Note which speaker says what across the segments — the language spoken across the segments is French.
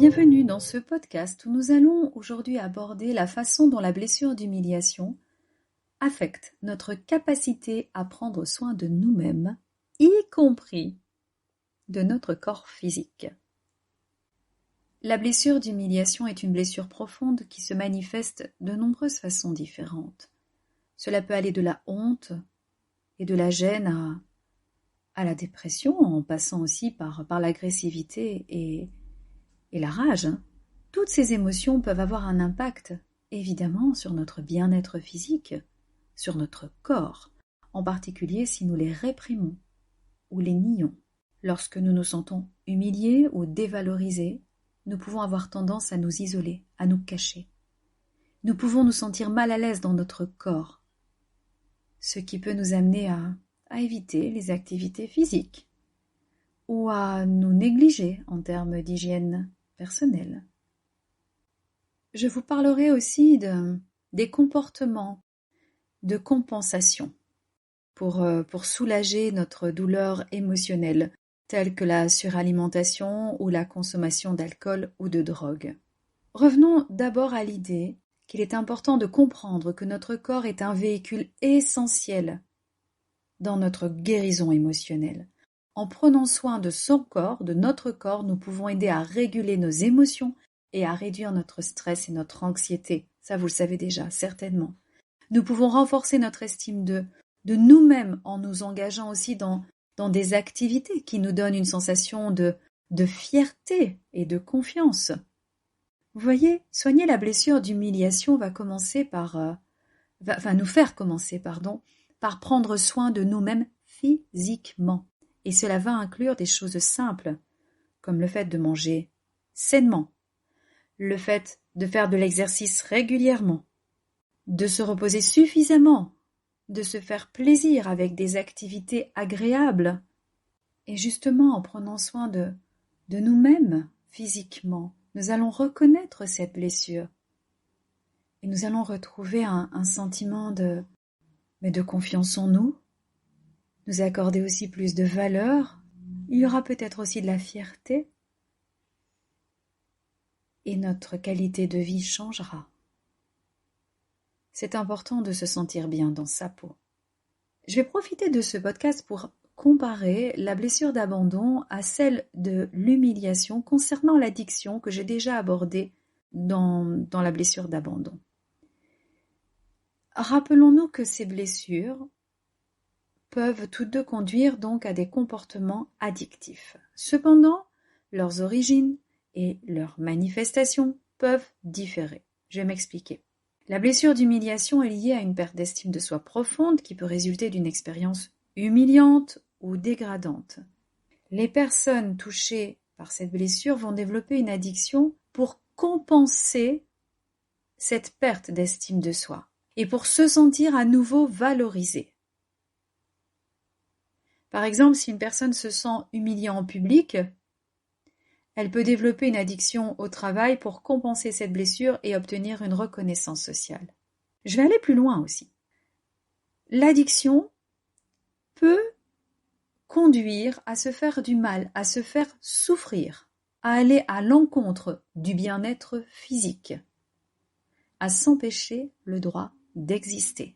Speaker 1: Bienvenue dans ce podcast où nous allons aujourd'hui aborder la façon dont la blessure d'humiliation affecte notre capacité à prendre soin de nous-mêmes, y compris de notre corps physique. La blessure d'humiliation est une blessure profonde qui se manifeste de nombreuses façons différentes. Cela peut aller de la honte et de la gêne à la dépression, en passant aussi par l'agressivité et la rage. Toutes ces émotions peuvent avoir un impact, évidemment, sur notre bien-être physique, sur notre corps, en particulier si nous les réprimons ou les nions. Lorsque nous nous sentons humiliés ou dévalorisés, nous pouvons avoir tendance à nous isoler, à nous cacher. Nous pouvons nous sentir mal à l'aise dans notre corps, ce qui peut nous amener à éviter les activités physiques ou à nous négliger en termes d'hygiène personnelle. Je vous parlerai aussi des comportements de compensation pour soulager notre douleur émotionnelle, tels que la suralimentation ou la consommation d'alcool ou de drogue. Revenons d'abord à l'idée qu'il est important de comprendre que notre corps est un véhicule essentiel dans notre guérison émotionnelle. En prenant soin de son corps, de notre corps, nous pouvons aider à réguler nos émotions et à réduire notre stress et notre anxiété. Ça, vous le savez déjà, certainement. Nous pouvons renforcer notre estime de nous-mêmes en nous engageant aussi dans des activités qui nous donnent une sensation de fierté et de confiance. Vous voyez, soigner la blessure d'humiliation va nous faire commencer par prendre soin de nous-mêmes physiquement. Et cela va inclure des choses simples, comme le fait de manger sainement, le fait de faire de l'exercice régulièrement, de se reposer suffisamment, de se faire plaisir avec des activités agréables. Et justement, en prenant soin de nous-mêmes physiquement, nous allons reconnaître cette blessure. Et nous allons retrouver un sentiment de confiance en nous, nous accorder aussi plus de valeur, il y aura peut-être aussi de la fierté, et notre qualité de vie changera. C'est important de se sentir bien dans sa peau. Je vais profiter de ce podcast pour comparer la blessure d'abandon à celle de l'humiliation concernant l'addiction que j'ai déjà abordée dans la blessure d'abandon. Rappelons-nous que ces blessures peuvent toutes deux conduire donc à des comportements addictifs. Cependant, leurs origines et leurs manifestations peuvent différer. Je vais m'expliquer. La blessure d'humiliation est liée à une perte d'estime de soi profonde qui peut résulter d'une expérience humiliante ou dégradante. Les personnes touchées par cette blessure vont développer une addiction pour compenser cette perte d'estime de soi et pour se sentir à nouveau valorisée. Par exemple, si une personne se sent humiliée en public, elle peut développer une addiction au travail pour compenser cette blessure et obtenir une reconnaissance sociale. Je vais aller plus loin aussi. L'addiction peut conduire à se faire du mal, à se faire souffrir, à aller à l'encontre du bien-être physique, à s'empêcher le droit d'exister.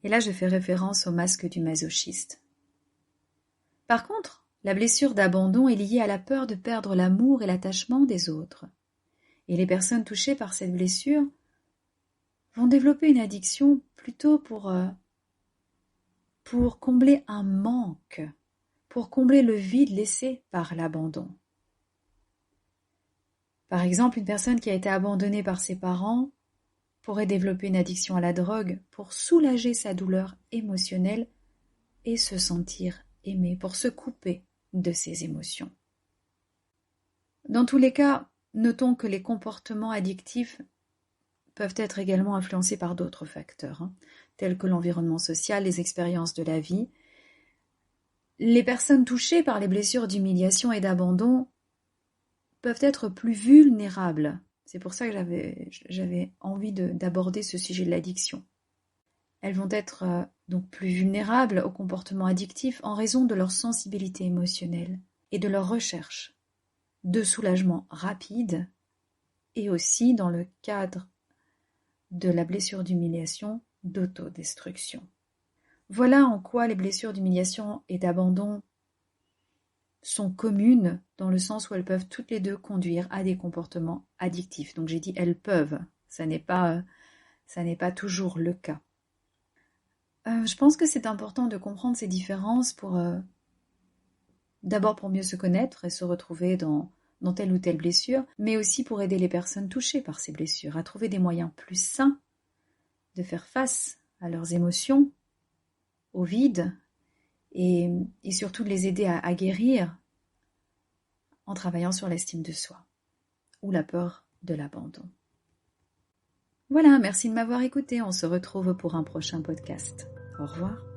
Speaker 1: Et là, je fais référence au masque du masochiste. Par contre, la blessure d'abandon est liée à la peur de perdre l'amour et l'attachement des autres. Et les personnes touchées par cette blessure vont développer une addiction plutôt pour combler un manque, pour combler le vide laissé par l'abandon. Par exemple, une personne qui a été abandonnée par ses parents pourrait développer une addiction à la drogue pour soulager sa douleur émotionnelle et se sentir aimé, pour se couper de ses émotions. Dans tous les cas, notons que les comportements addictifs peuvent être également influencés par d'autres facteurs, tels que l'environnement social, les expériences de la vie. Les personnes touchées par les blessures d'humiliation et d'abandon peuvent être plus vulnérables. C'est pour ça que j'avais envie d'aborder ce sujet de l'addiction. Elles vont être donc plus vulnérables aux comportements addictifs en raison de leur sensibilité émotionnelle et de leur recherche de soulagement rapide et aussi dans le cadre de la blessure d'humiliation, d'autodestruction. Voilà en quoi les blessures d'humiliation et d'abandon sont communes dans le sens où elles peuvent toutes les deux conduire à des comportements addictifs. Donc j'ai dit elles peuvent, ça n'est pas toujours le cas. Je pense que c'est important de comprendre ces différences d'abord pour mieux se connaître et se retrouver dans telle ou telle blessure, mais aussi pour aider les personnes touchées par ces blessures à trouver des moyens plus sains de faire face à leurs émotions, au vide, et surtout de les aider à guérir en travaillant sur l'estime de soi ou la peur de l'abandon. Voilà, merci de m'avoir écouté. On se retrouve pour un prochain podcast. Au revoir.